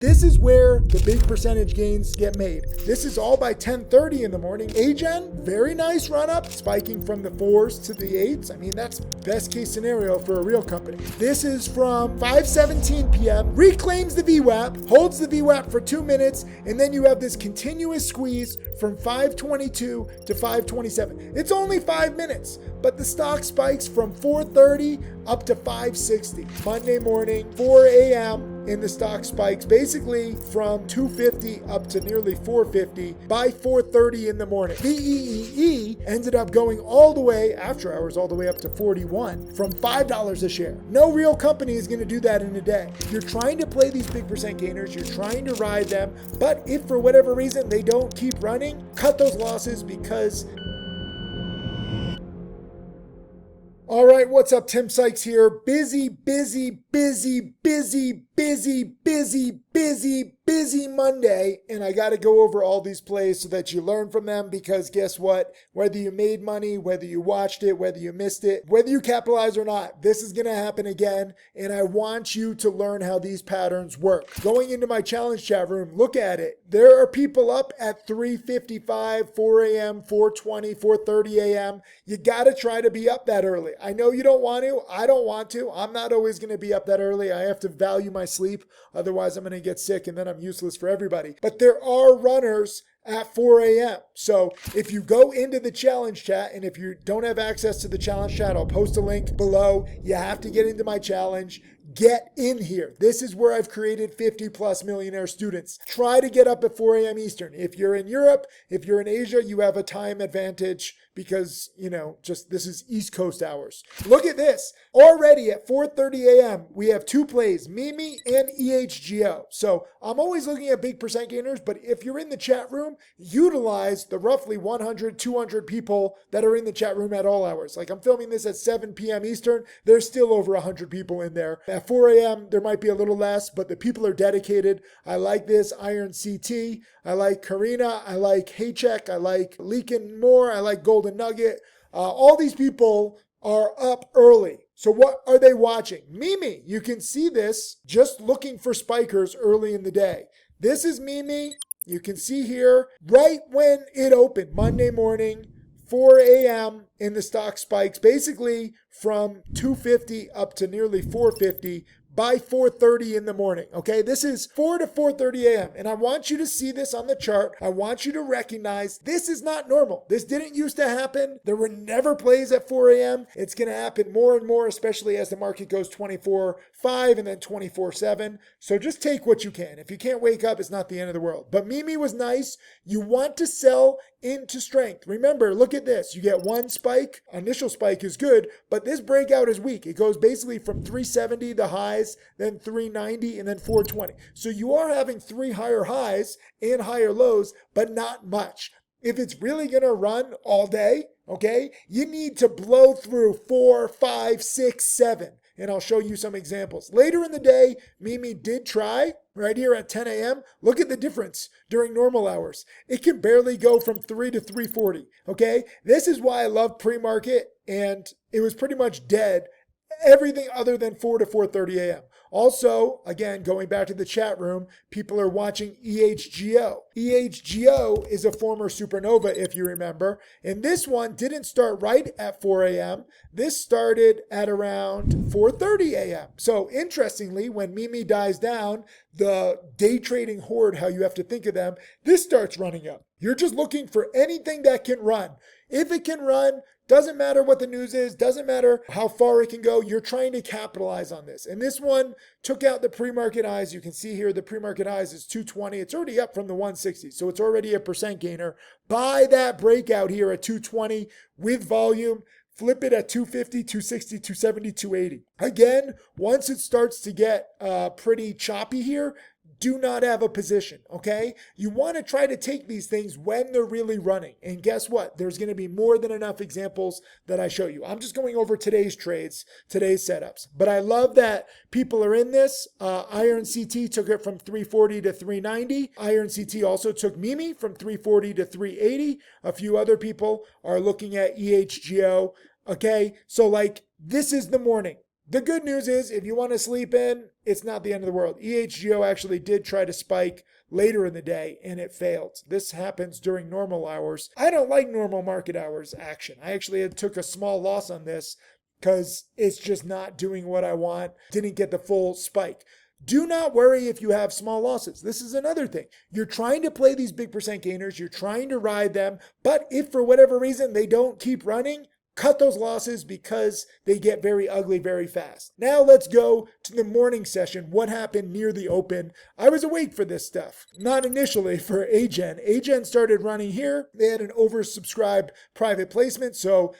This is where the big percentage gains get made. This is all by 10:30 in the morning. AGEN, very nice run up, spiking from the 4s to the 8s. I mean, that's best case scenario for a real company. This is from 5:17 p.m., reclaims the VWAP, holds the VWAP for 2 minutes, and then you have this continuous squeeze from 5:22 to 5:27. It's only 5 minutes, but the stock spikes from 4:30 up to 5:60. Monday morning, 4 a.m., and the stock spikes basically from 250 up to nearly 450 by 4:30 in the morning. VEEE ended up going all the way, after hours, all the way up to 41 from $5 a share. No real company is going to do that in a day. You're trying to play these big percent gainers, you're trying to ride them, but if for whatever reason they don't keep running, cut those losses because... All right, what's up? Tim Sykes here. Busy Monday, and I got to go over all these plays so that you learn from them, because guess what? Whether you made money, whether you watched it, whether you missed it, whether you capitalize or not, this is going to happen again, and I want you to learn how these patterns work. Going into my challenge chat room, look at it. There are people up at 3:55, 4 a.m., 4:20, 4:30 a.m. You got to try to be up that early. I know you don't want to. I don't want to. I'm not always going to be up that early. I have to value my sleep. Otherwise, I'm going to get sick and then I'm useless for everybody. But there are runners at 4 a.m. So if you go into the challenge chat, and if you don't have access to the challenge chat, I'll post a link below. You have to get into my challenge. Get in here. This is where I've created 50 plus millionaire students. Try to get up at 4 a.m. Eastern. If you're in Europe, if you're in Asia, you have a time advantage because, this is East Coast hours. Look at this. Already at 4:30 a.m., we have 2 plays, Mimi and EHGO. So I'm always looking at big percent gainers, but if you're in the chat room, utilize the roughly 100, 200 people that are in the chat room at all hours. Like, I'm filming this at 7 p.m. Eastern. There's still over 100 people in there. At 4 a.m., there might be a little less, but the people are dedicated. I like this Iron CT. I like Karina. I like Haycheck. I like Leakin Moore. I like Golden Nugget. All these people are up early. So what are they watching? Mimi. You can see this just looking for spikers early in the day. This is Mimi. You can see here right when it opened, Monday morning, 4 a.m. and the stock spikes basically from 250 up to nearly 450 by 4:30 in the morning. Okay, this is 4 to 4:30 a.m. and I want you to see this on the chart. I want you to recognize this is not normal. This didn't used to happen. There were never plays at 4 a.m. It's going to happen more and more, especially as the market goes 24/5 and then 24/7. So just take what you can. If you can't wake up, it's not the end of the world. But Mimi was nice. You want to sell into strength. Remember, look at this. You get one spike. Initial spike is good, but this breakout is weak. It goes basically from 370, the highs, then 390, and then 420. So you are having 3 higher highs and higher lows, but not much. If it's really going to run all day, okay, you need to blow through 4, 5, 6, 7. And I'll show you some examples. Later in the day, Mimi did try right here at 10 a.m. Look at the difference during normal hours. It can barely go from 3 to 340, okay? This is why I love pre-market, and it was pretty much dead everything other than 4 to 4:30 a.m. Also, again, going back to the chat room, people are watching EHGO. EHGO is a former supernova, if you remember. And this one didn't start right at 4 a.m. This started at around 4:30 a.m. So interestingly, when Mimi dies down, the day trading horde, how you have to think of them, this starts running up. You're just looking for anything that can run. If it can run, doesn't matter what the news is, doesn't matter how far it can go, you're trying to capitalize on this. And this one took out the pre-market highs. You can see here the pre-market highs is 220. It's already up from the 160, so it's already a percent gainer. Buy that breakout here at 220 with volume. Flip it at 250, 260, 270, 280. Again, once it starts to get pretty choppy here, do not have a position, okay? You want to try to take these things when they're really running. And guess what? There's going to be more than enough examples that I show you. I'm just going over today's trades, today's setups. But I love that people are in this. Iron CT took it from 340 to 390. Iron CT also took Mimi from 340 to 380. A few other people are looking at EHGO, okay? So like, this is the morning. The good news is if you want to sleep in, it's not the end of the world. EHGO actually did try to spike later in the day and it failed. This happens during normal hours. I don't like normal market hours action. I actually took a small loss on this because it's just not doing what I want. Didn't get the full spike. Do not worry if you have small losses. This is another thing. You're trying to play these big percent gainers. You're trying to ride them. But if for whatever reason they don't keep running, cut those losses because they get very ugly very fast. Now let's go to the morning session. What happened near the open? I was awake for this stuff. Not initially for AGEN. AGEN started running here. They had an oversubscribed private placement. So,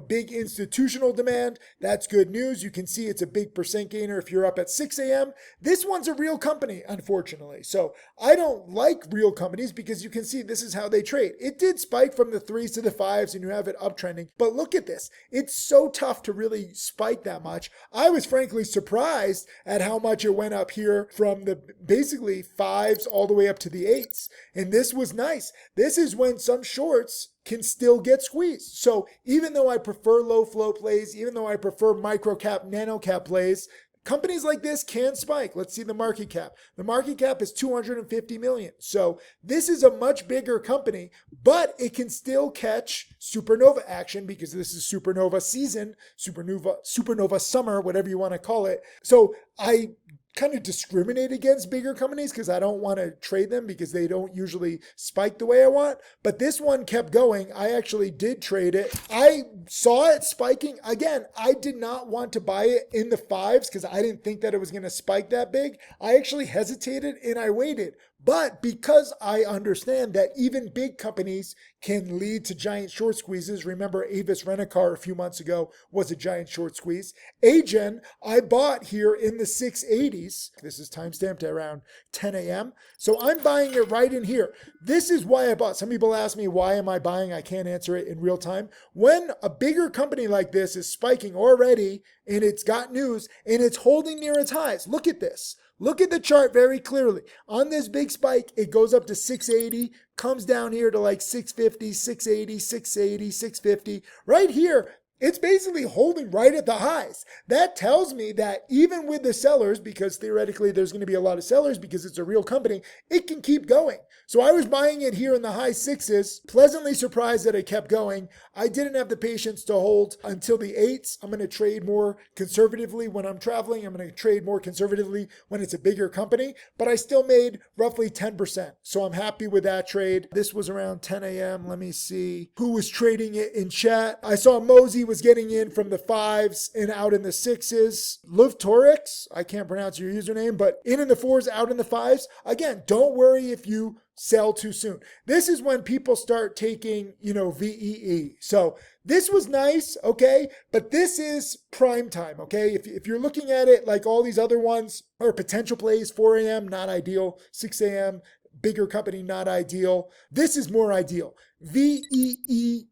big institutional demand. That's good news. You can see it's a big percent gainer if you're up at 6 a.m. This one's a real company, unfortunately. So I don't like real companies because you can see this is how they trade. It did spike from the 3s to the 5s and you have it uptrending. But look at this. It's so tough to really spike that much. I was frankly surprised at how much it went up here from the basically 5s all the way up to the 8s. And this was nice. This is when some shorts can still get squeezed. So even though I prefer low flow plays, even though I prefer micro cap, nano cap plays, companies like this can spike. Let's see the market cap. The market cap is 250 million. So this is a much bigger company, but it can still catch supernova action because this is supernova season, supernova summer, whatever you want to call it. So I kind of discriminate against bigger companies because I don't want to trade them because they don't usually spike the way I want. But this one kept going. I actually did trade it. I saw it spiking. Again, I did not want to buy it in the 5s because I didn't think that it was going to spike that big. I actually hesitated and I waited. But because I understand that even big companies can lead to giant short squeezes, remember Avis Rent-A-Car a few months ago was a giant short squeeze. AGEN, I bought here in the 680s. This is timestamped at around 10 a.m. So I'm buying it right in here. This is why I bought. Some people ask me, why am I buying? I can't answer it in real time. When a bigger company like this is spiking already and it's got news and it's holding near its highs, look at this. Look at the chart very clearly. On this big spike, it goes up to 680, comes down here to like 650, 680, 680, 650. Right here, it's basically holding right at the highs. That tells me that even with the sellers, because theoretically there's going to be a lot of sellers because it's a real company, it can keep going. So I was buying it here in the high 6s, pleasantly surprised that it kept going. I didn't have the patience to hold until the 8s. I'm going to trade more conservatively when I'm traveling. I'm going to trade more conservatively when it's a bigger company, but I still made roughly 10%. So I'm happy with that trade. This was around 10 a.m. Let me see who was trading it in chat. I saw Mosey was getting in from the 5s and out in the 6s. Luvtorix, I can't pronounce your username, but in the 4s, out in the 5s. Again, don't worry if you sell too soon. This is when people start taking, VEE. So this was nice, okay? But this is prime time, okay? If you're looking at it like all these other ones are potential plays, 4 a.m., not ideal, 6 a.m., bigger company, not ideal. This is more ideal. VEEE.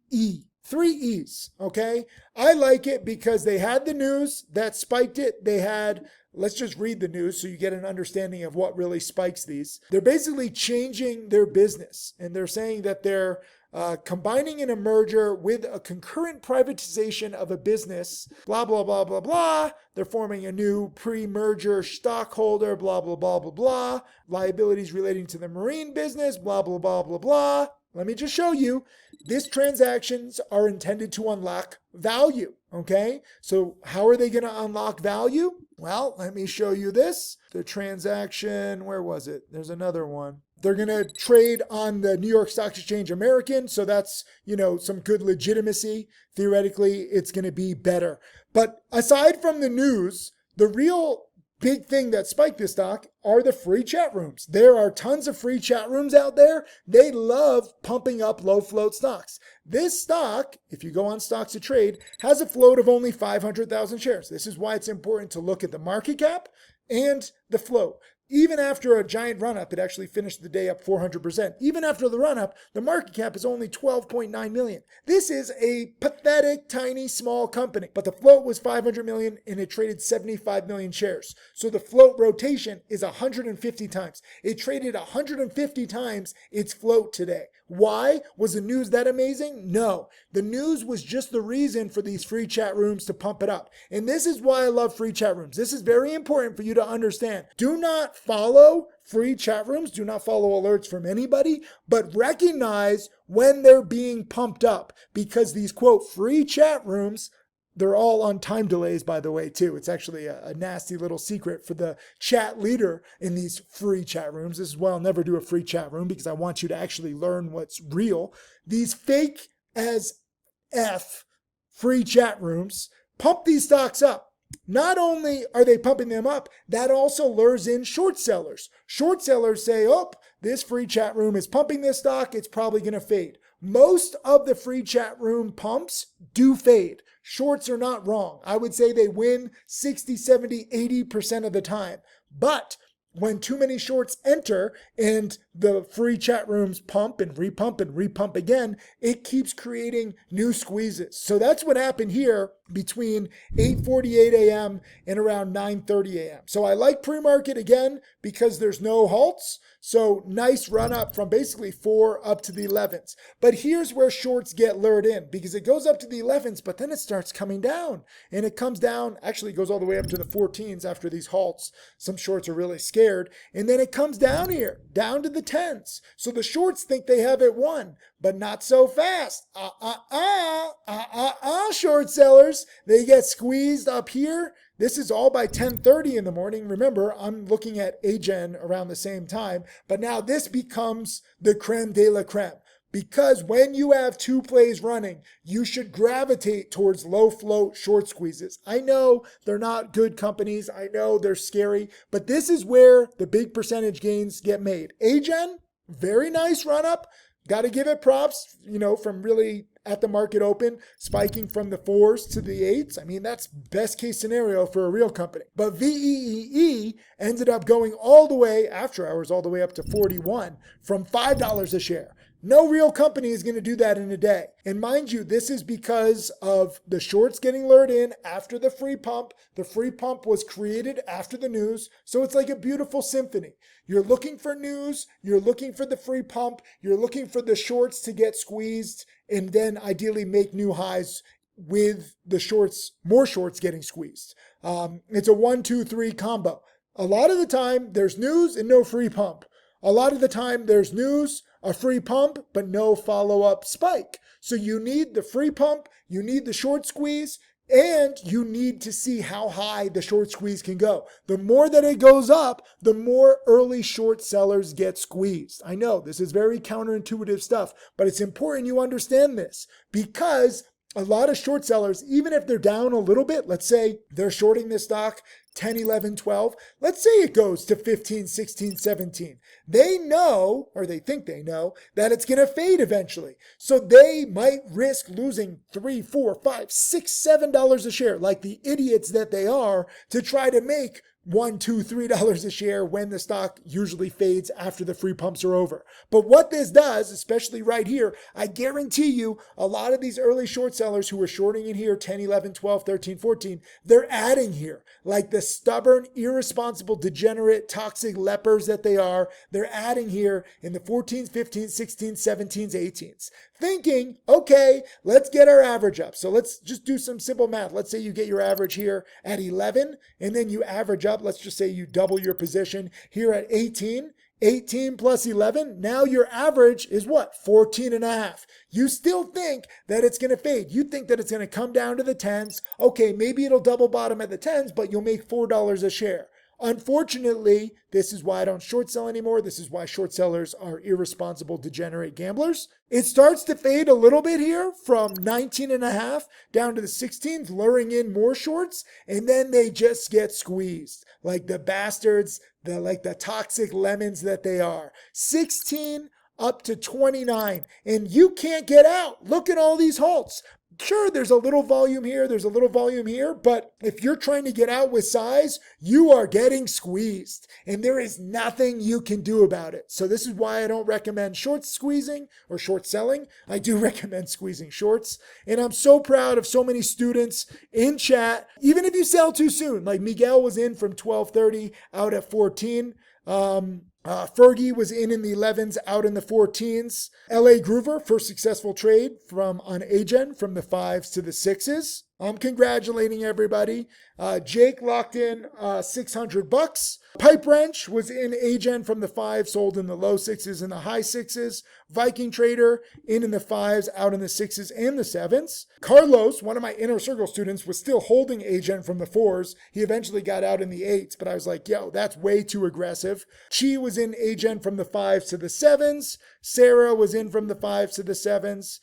3 E's, okay? I like it because they had the news that spiked it. They had, let's just read the news so you get an understanding of what really spikes these. They're basically changing their business, and they're saying that they're combining in a merger with a concurrent privatization of a business, blah, blah, blah, blah, blah. They're forming a new pre-merger stockholder, blah, blah, blah, blah, blah. Liabilities relating to the marine business, blah, blah, blah, blah, blah. Let me just show you. These transactions are intended to unlock value, okay? So how are they going to unlock value? Well, let me show you this. The transaction, where was it? There's another one. They're going to trade on the New York Stock Exchange American, so that's, some good legitimacy. Theoretically, it's going to be better. But aside from the news, the real big thing that spiked this stock are the free chat rooms. There are tons of free chat rooms out there. They love pumping up low float stocks. This stock, if you go on Stocks to Trade, has a float of only 500,000 shares. This is why it's important to look at the market cap and the float. Even after a giant run-up, it actually finished the day up 400%. Even after the run-up, the market cap is only 12.9 million. This is a pathetic, tiny, small company. But the float was 500 million and it traded 75 million shares. So the float rotation is 150 times. It traded 150 times its float today. Why? Was the news that amazing? No. The news was just the reason for these free chat rooms to pump it up. And this is why I love free chat rooms. This is very important for you to understand. Do not follow free chat rooms. Do not follow alerts from anybody, but recognize when they're being pumped up, because these quote free chat rooms, they're all on time delays, by the way, too. It's actually a nasty little secret for the chat leader in these free chat rooms. This is why I'll never do a free chat room, because I want you to actually learn what's real. These fake as F free chat rooms pump these stocks up. Not only are they pumping them up, that also lures in short sellers. Short sellers say, oh, this free chat room is pumping this stock, it's probably going to fade. Most of the free chat room pumps do fade. Shorts are not wrong. I would say they win 60, 70, 80% of the time. But when too many shorts enter and the free chat rooms pump and repump again, it keeps creating new squeezes. So that's what happened here between 8:48 a.m. and around 9:30 a.m. So I like pre-market again because there's no halts. So nice run up from basically 4 up to the 11s. But here's where shorts get lured in, because it goes up to the 11s, but then it starts coming down. And it comes down, actually goes all the way up to the 14s after these halts. Some shorts are really scared. And then it comes down here, down to the 10s. So the shorts think they have it won, but not so fast. Short sellers, they get squeezed up here. This is all by 10:30 in the morning. Remember, I'm looking at AGEN around the same time, but now this becomes the creme de la creme. Because when you have two plays running, you should gravitate towards low float short squeezes. I know they're not good companies. I know they're scary, but this is where the big percentage gains get made. AGEN, very nice run up. Got to give it props, from really at the market open, spiking from the 4s to the 8s. I mean, that's best case scenario for a real company. But VEEE ended up going all the way, after hours, all the way up to 41 from $5 a share. No real company is going to do that in a day. And mind you, this is because of the shorts getting lured in after the free pump. The free pump was created after the news. So it's like a beautiful symphony. You're looking for news. You're looking for the free pump. You're looking for the shorts to get squeezed and then ideally make new highs with the shorts, more shorts getting squeezed. It's a 1, 2, 3 combo. A lot of the time there's news and no free pump. A lot of the time there's news, a free pump, but no follow-up spike. So you need the free pump, you need the short squeeze, and you need to see how high the short squeeze can go. The more that it goes up, the more early short sellers get squeezed. I know this is very counterintuitive stuff, but it's important you understand this, because a lot of short sellers, even if they're down a little bit, let's say they're shorting this stock 10, 11, 12, let's say it goes to 15, 16, 17. They know, or they think they know, that it's going to fade eventually. So they might risk losing $3, $4, $5, $6, $7 a share, like the idiots that they are, to try to make $1, $2, $3 a share when the stock usually fades after the free pumps are over. But what this does, especially right here, I guarantee you a lot of these early short sellers who are shorting in here 10, 11, 12, 13, 14, they're adding here. Like the stubborn, irresponsible, degenerate, toxic lepers that they are, they're adding here in the 14s, 15s, 16s, 17s, 18s. Thinking, okay, let's get our average up. So let's just do some simple math. Let's say you get your average here at 11, and then you average up. Let's just say you double your position here at 18. 18 plus 11, now your average is what? 14 and a half. You still think that it's going to fade. You think that it's going to come down to the 10s. Okay, maybe it'll double bottom at the 10s, but you'll make $4 a share. Unfortunately, this is why I don't short sell anymore. This is why short sellers are irresponsible, degenerate gamblers. It starts to fade a little bit here from 19 and a half down to the 16s, luring in more shorts, and then they just get squeezed like the bastards, the toxic lemons that they are. 16 up to 29, and you can't get out. Look at all these halts. Sure, there's a little volume here, there's a little volume here, but if you're trying to get out with size, you are getting squeezed, and there is nothing you can do about it. So this is why I don't recommend short squeezing or short selling. I do recommend squeezing shorts, and I'm so proud of so many students in chat. Even if you sell too soon, like Miguel was in from 12:30 out at 14. Fergie was in the 11s, out in the 14s. LA Groover, first successful trade on AGEN from the 5s to the 6s. I'm congratulating everybody. Jake locked in $600. Pipe Wrench was in AGEN from the 5, sold in the low 6s and the high 6s. Viking Trader in the 5s, out in the 6s and the 7s. Carlos, one of my inner circle students, was still holding AGEN from the 4s. He eventually got out in the 8s, but I was like, yo, that's way too aggressive. Chi was in AGEN from the 5s to the 7s. Sarah was in from the 5s to the 7s.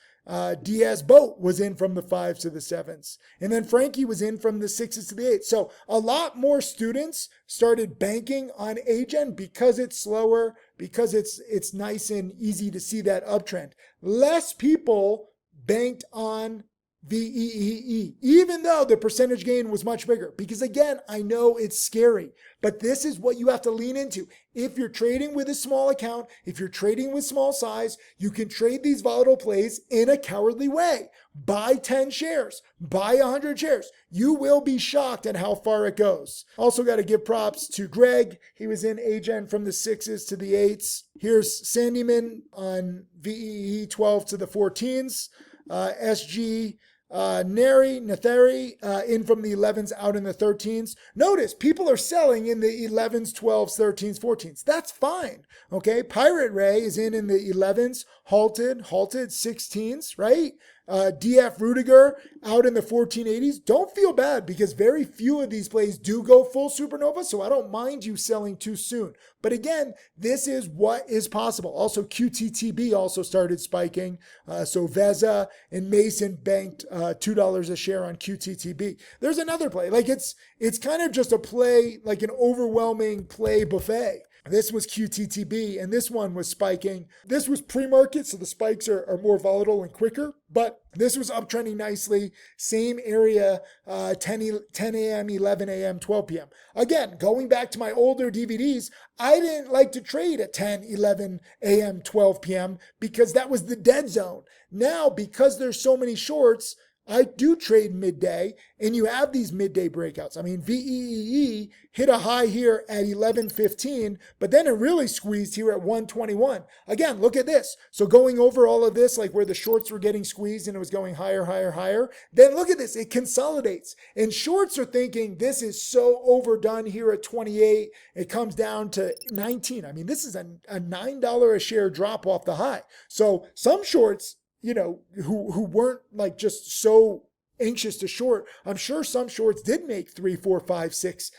Diaz Boat was in from the 5s to the 7s. And then Frankie was in from the 6s to the 8s. So a lot more students started banking on AGEN because it's slower, because it's nice and easy to see that uptrend. Less people banked on VEEE, even though the percentage gain was much bigger. Because again, I know it's scary, but this is what you have to lean into. If you're trading with a small account, if you're trading with small size, you can trade these volatile plays in a cowardly way. Buy 10 shares, buy 100 shares. You will be shocked at how far it goes. Also got to give props to Greg. He was in AGEN from the 6s to the 8s. Here's Sandyman on VEE 12 to the 14s. SG Nathari in from the 11s, out in the 13s. Notice people are selling in the 11s, 12s, 13s, 14s. That's fine. Okay. Pirate Ray is in the 11s, halted 16s, right? DF Rudiger out in the 1480s. Don't feel bad because very few of these plays do go full supernova, so I don't mind you selling too soon. But again, this is what is possible. Also, QTTB also started spiking. So Veza and Mason banked $2 a share on QTTB. There's another play. Like it's kind of just a play, like an overwhelming play buffet. This was QTTB, and this one was spiking. This was pre-market, so the spikes are more volatile and quicker, but this was uptrending nicely. Same area, 10 a.m., 11 a.m., 12 p.m. Again, going back to my older DVDs, I didn't like to trade at 10, 11 a.m., 12 p.m. because that was the dead zone. Now, because there's so many shorts, I do trade midday, and you have these midday breakouts. I mean, VEEE hit a high here at 11:15, but then it really squeezed here at 1:21. Again, look at this. So going over all of this, like where the shorts were getting squeezed and it was going higher, higher, higher, then look at this. It consolidates. And shorts are thinking this is so overdone here at 28. It comes down to 19. I mean, this is a $9 a share drop off the high. So some shorts, you know, who weren't like just so anxious to short, I'm sure some shorts did make $3, $4, $5, $6,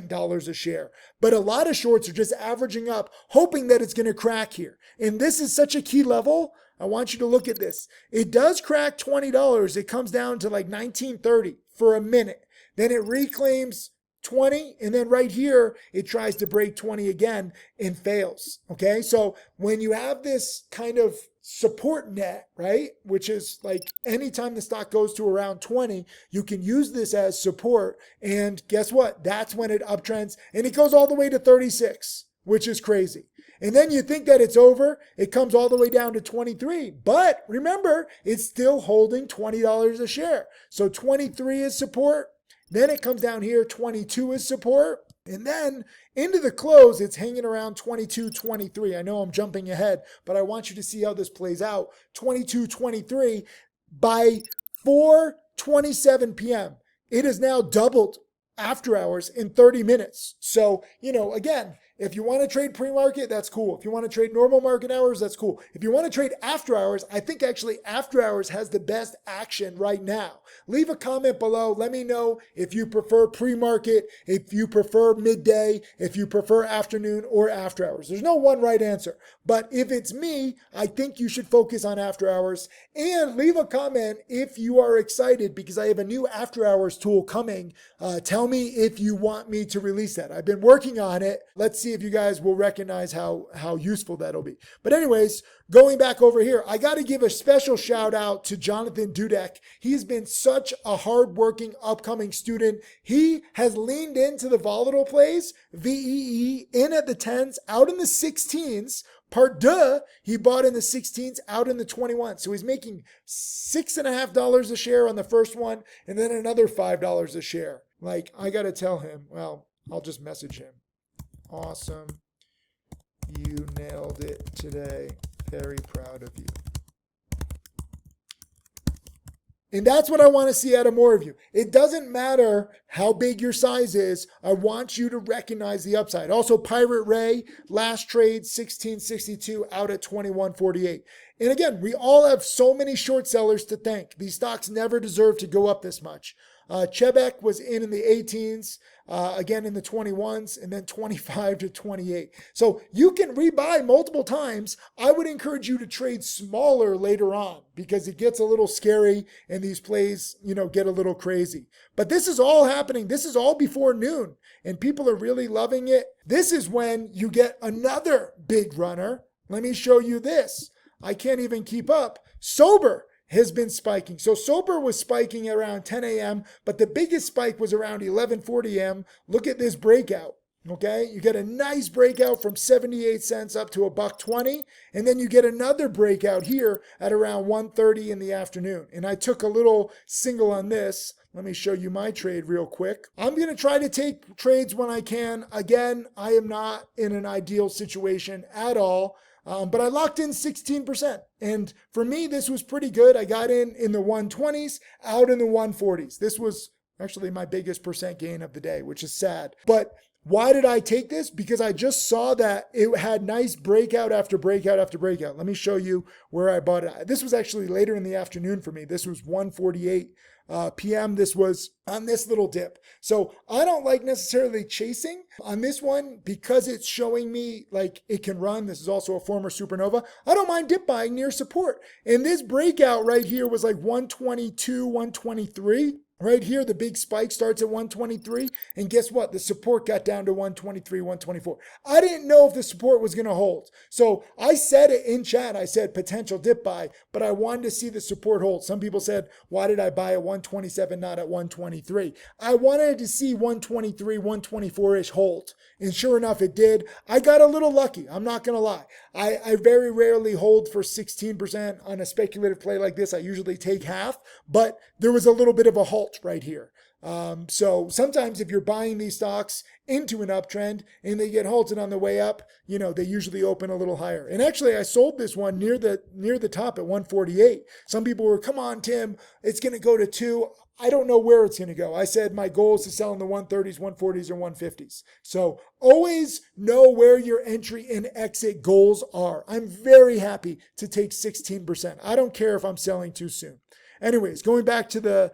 $7 a share. But a lot of shorts are just averaging up, hoping that it's going to crack here. And this is such a key level. I want you to look at this. It does crack $20. It comes down to like $19.30 for a minute. Then it reclaims 20, and then right here, it tries to break 20 again and fails. Okay, so when you have this kind of support net, right, which is like anytime the stock goes to around 20, you can use this as support, and guess what? That's when it uptrends, and it goes all the way to 36, which is crazy. And then you think that it's over, it comes all the way down to 23. But remember, it's still holding $20 a share. So 23 is support. Then it comes down here, 22 is support. And then into the close, it's hanging around 22, 23. I know I'm jumping ahead, but I want you to see how this plays out. 22, 23. By 4:27 p.m., it has now doubled after hours in 30 minutes. So, you know, again, if you want to trade pre-market, that's cool. If you want to trade normal market hours, that's cool. If you want to trade after hours, I think actually after hours has the best action right now. Leave a comment below. Let me know if you prefer pre-market, if you prefer midday, if you prefer afternoon or after hours. There's no one right answer. But if it's me, I think you should focus on after hours. And leave a comment if you are excited because I have a new after hours tool coming. Tell me if you want me to release that. I've been working on it. Let's see see if you guys will recognize how useful that'll be. But anyways, going back over here, I got to give a special shout out to Jonathan Dudek. He's been such a hardworking upcoming student. He has leaned into the volatile plays, VEE, in at the 10s, out in the 16s. Part deux, he bought in the 16s, out in the 21s. So he's making $6.50 a share on the first one, and then another $5 a share. Like, I got to tell him, well, I'll just message him. Awesome. You nailed it today. Very proud of you. And that's what I want to see out of more of you. It doesn't matter how big your size is. I want you to recognize the upside. Also, Pirate Ray, last trade, 1662, out at 2148. And again, we all have so many short sellers to thank. These stocks never deserve to go up this much. Chebek was in the 18s, again in the 21s, and then 25 to 28. So you can rebuy multiple times. I would encourage you to trade smaller later on because it gets a little scary and these plays, get a little crazy. But this is all happening. This is all before noon and people are really loving it. This is when you get another big runner. Let me show you this. I can't even keep up. SOBR has been spiking. So SOBR was spiking around 10 a.m., but the biggest spike was around 11:40 a.m. Look at this breakout, okay? You get a nice breakout from 78 cents up to $1.20, and then you get another breakout here at around 1:30 in the afternoon. And I took a little single on this. Let me show you my trade real quick. I'm going to try to take trades when I can. Again, I am not in an ideal situation at all. But I locked in 16%. And for me, this was pretty good. I got in the 120s, out in the 140s. This was actually my biggest percent gain of the day, which is sad. But why did I take this? Because I just saw that it had nice breakout after breakout after breakout. Let me show you where I bought it. This was actually later in the afternoon for me. This was 1:48 p.m. This was on this little dip. So I don't like necessarily chasing on this one because it's showing me like it can run. This is also a former supernova. I don't mind dip buying near support. And this breakout right here was like 122, 123. Right here, the big spike starts at 123. And guess what? The support got down to 123, 124. I didn't know if the support was going to hold. So I said it in chat. I said potential dip buy, but I wanted to see the support hold. Some people said, why did I buy at 127, not at 123? I wanted to see 123, 124-ish hold. And sure enough, it did. I got a little lucky. I'm not going to lie. I very rarely hold for 16% on a speculative play like this. I usually take half, but there was a little bit of a halt right here. So sometimes if you're buying these stocks into an uptrend and they get halted on the way up, they usually open a little higher. And actually I sold this one near the top at 148. Some people were, come on, Tim, it's going to go to 2. I don't know where it's going to go. I said my goal is to sell in the 130s, 140s, or 150s. So always know where your entry and exit goals are. I'm very happy to take 16%. I don't care if I'm selling too soon. Anyways, going back to the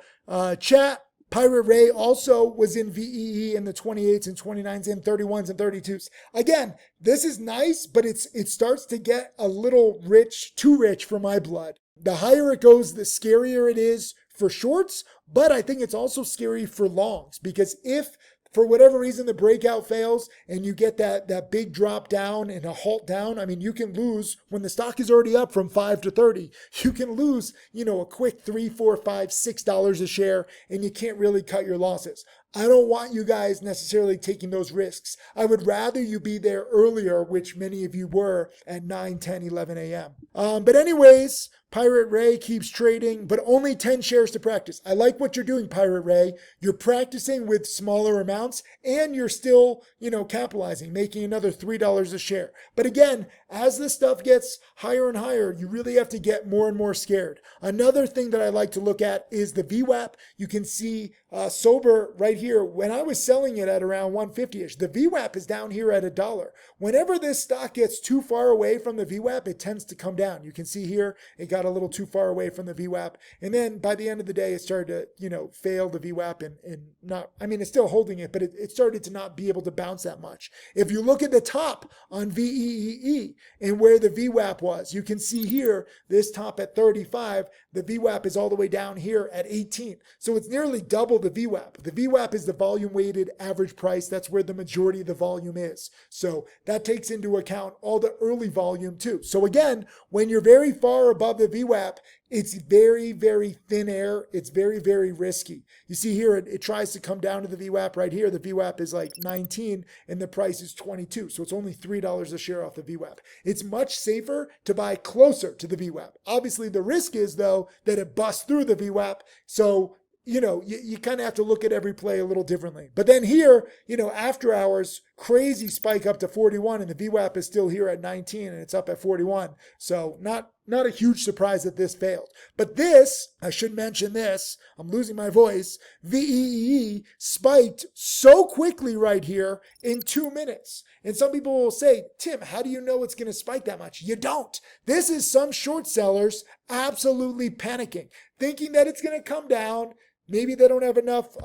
chat, Pirate Ray also was in VEE in the 28s and 29s and 31s and 32s. Again, this is nice, but it starts to get a little rich, too rich for my blood. The higher it goes, the scarier it is for shorts, but I think it's also scary for longs because if for whatever reason the breakout fails and you get that big drop down and a halt down, I mean, you can lose when the stock is already up from 5 to 30. You can lose, a quick $3, $4, $5, $6 a share, and you can't really cut your losses. I don't want you guys necessarily taking those risks. I would rather you be there earlier, which many of you were at 9, 10, 11 a.m. But anyways, Pirate Ray keeps trading, but only 10 shares to practice. I like what you're doing, Pirate Ray. You're practicing with smaller amounts and you're still, capitalizing, making another $3 a share. But again, as this stuff gets higher and higher, you really have to get more and more scared. Another thing that I like to look at is the VWAP. You can see SOBR right here. When I was selling it at around 150-ish, the VWAP is down here at $1. Whenever this stock gets too far away from the VWAP, it tends to come down. You can see here, it got a little too far away from the VWAP. And then by the end of the day, it started to, fail the VWAP and not, it's still holding it, but it started to not be able to bounce that much. If you look at the top on VEE and where the VWAP was, you can see here, this top at 35, the VWAP is all the way down here at 18. So it's nearly double example, the VWAP. The VWAP is the volume weighted average price. That's where the majority of the volume is. So that takes into account all the early volume too. So again, when you're very far above the VWAP, it's very, very thin air. It's very, very risky. You see here, it tries to come down to the VWAP right here. The VWAP is like 19 and the price is 22. So it's only $3 a share off the VWAP. It's much safer to buy closer to the VWAP. Obviously, the risk is though that it busts through the VWAP. So you kind of have to look at every play a little differently. But then here, after hours, crazy spike up to 41 and the VWAP is still here at 19 and it's up at 41. So not a huge surprise that this failed. But this, I should mention this, I'm losing my voice, VEEE spiked so quickly right here in 2 minutes. And some people will say, Tim, how do you know it's going to spike that much? You don't. This is some short sellers absolutely panicking, thinking that it's going to come down. Maybe they don't have enough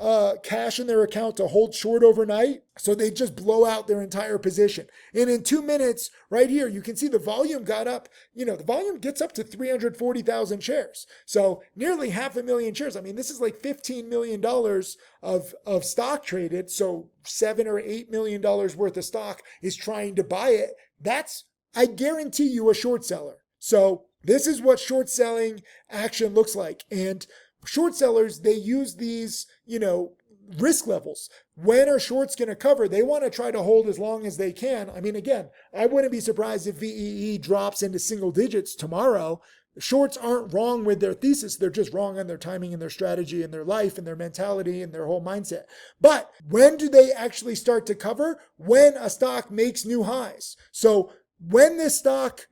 cash in their account to hold short overnight, so they just blow out their entire position. And in 2 minutes, right here, you can see the volume got up. The volume gets up to 340,000 shares. So nearly 500,000 shares. I mean, this is like $15 million of stock traded. So $7 or $8 million worth of stock is trying to buy it. That's, I guarantee you, a short seller. So this is what short selling action looks like. And short sellers, they use these, risk levels. When are shorts going to cover? They want to try to hold as long as they can. I mean, again, I wouldn't be surprised if VEE drops into single digits tomorrow. Shorts aren't wrong with their thesis. They're just wrong on their timing and their strategy and their life and their mentality and their whole mindset. But when do they actually start to cover? When a stock makes new highs. So when this stock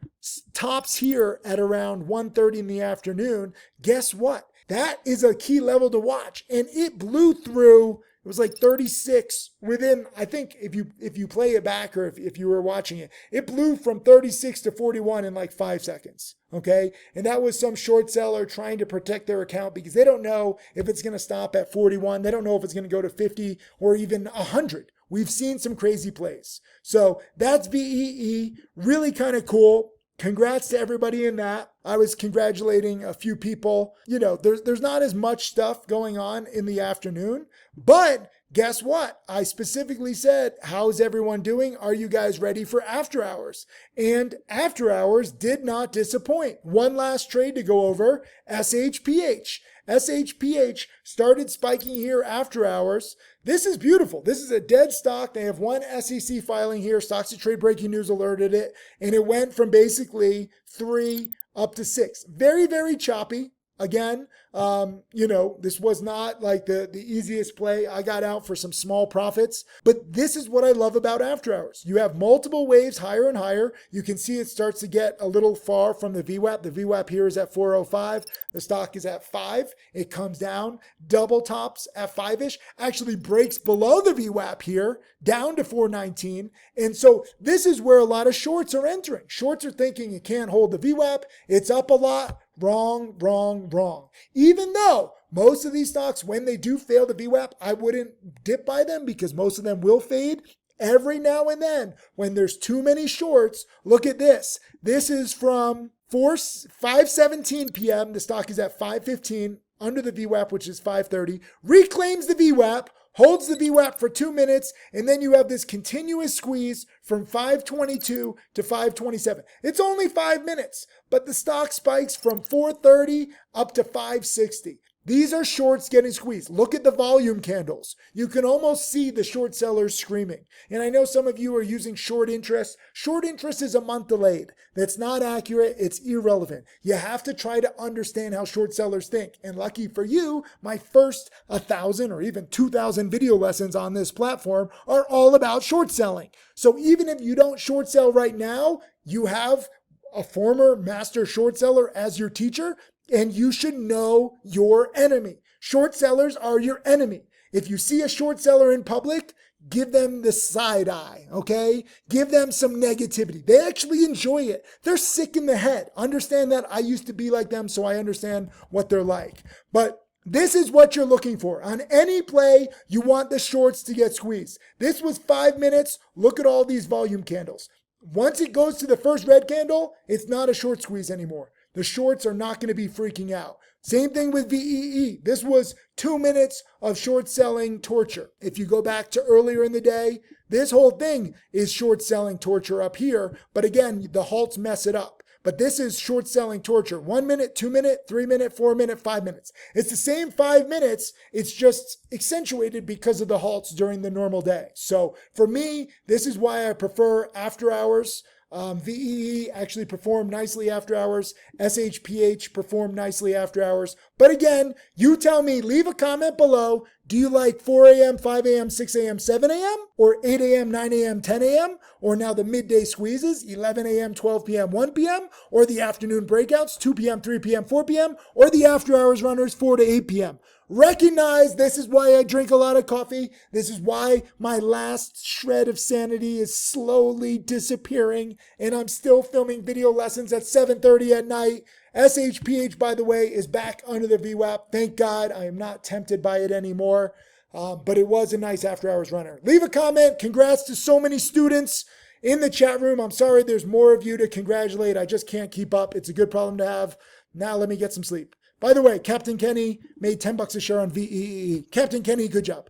tops here at around 1:30 in the afternoon, guess what? That is a key level to watch. And it blew through, it was like 36 within, I think if you play it back or if you were watching it, it blew from 36 to 41 in like 5 seconds. Okay. And that was some short seller trying to protect their account because they don't know if it's going to stop at 41. They don't know if it's going to go to 50 or even 100. We've seen some crazy plays. So that's VEE, really kind of cool. Congrats to everybody in that. I was congratulating a few people. There's not as much stuff going on in the afternoon, but guess what? I specifically said, how's everyone doing? Are you guys ready for after hours? And after hours did not disappoint. One last trade to go over, SHPH. SHPH started spiking here after hours. This is beautiful. This is a dead stock. They have one SEC filing here. Stocks to Trade Breaking News alerted it. And it went from basically 3 up to 6. Very, very choppy. Again, this was not like the easiest play. I got out for some small profits, but this is what I love about after hours. You have multiple waves higher and higher. You can see it starts to get a little far from the VWAP. The VWAP here is at 405. The stock is at 5. It comes down, double tops at 5-ish, actually breaks below the VWAP here, down to 419. And so this is where a lot of shorts are entering. Shorts are thinking it can't hold the VWAP. It's up a lot. Wrong, wrong, wrong. Even though most of these stocks, when they do fail the VWAP, I wouldn't dip by them because most of them will fade. Every now and then, when there's too many shorts, look at this. This is from 5:17 p.m. The stock is at 5:15 under the VWAP, which is 5:30. Reclaims the VWAP, holds the VWAP for 2 minutes, and then you have this continuous squeeze from 5:22 to 5:27. It's only 5 minutes, but the stock spikes from 4:30 up to 5:60. These are shorts getting squeezed. Look at the volume candles. You can almost see the short sellers screaming. And I know some of you are using short interest. Short interest is a month delayed. That's not accurate. It's irrelevant. You have to try to understand how short sellers think. And lucky for you, my first 1,000 or even 2,000 video lessons on this platform are all about short selling. So even if you don't short sell right now, you have a former master short seller as your teacher, and you should know your enemy. Short sellers are your enemy. If you see a short seller in public, give them the side eye, okay? Give them some negativity. They actually enjoy it. They're sick in the head. Understand that. I used to be like them, so I understand what they're like. But this is what you're looking for. On any play, you want the shorts to get squeezed. This was 5 minutes. Look at all these volume candles. Once it goes to the first red candle, it's not a short squeeze anymore. The shorts are not going to be freaking out. Same thing with VEE. This was 2 minutes of short selling torture. If you go back to earlier in the day, this whole thing is short selling torture up here. But again, the halts mess it up. But this is short selling torture. 1 minute, 2 minute, 3 minute, 4 minute, 5 minutes. It's the same 5 minutes. It's just accentuated because of the halts during the normal day. So for me, this is why I prefer after hours. VEE actually performed nicely after hours. SHPH performed nicely after hours. But again, you tell me, leave a comment below. Do you like 4 a.m., 5 a.m., 6 a.m., 7 a.m., or 8 a.m., 9 a.m., 10 a.m., or now the midday squeezes, 11 a.m., 12 p.m., 1 p.m., or the afternoon breakouts, 2 p.m., 3 p.m., 4 p.m., or the after hours runners, 4 to 8 p.m.? Recognize this is why I drink a lot of coffee. This is why my last shred of sanity is slowly disappearing, and I'm still filming video lessons at 7:30 at night. SHPH, by the way, is back under the VWAP. Thank God I am not tempted by it anymore, but it was a nice after-hours runner. Leave a comment. Congrats to so many students in the chat room. I'm sorry there's more of you to congratulate. I just can't keep up. It's a good problem to have. Now let me get some sleep. By the way, Captain Kenny made $10 a share on VEE. Captain Kenny, good job.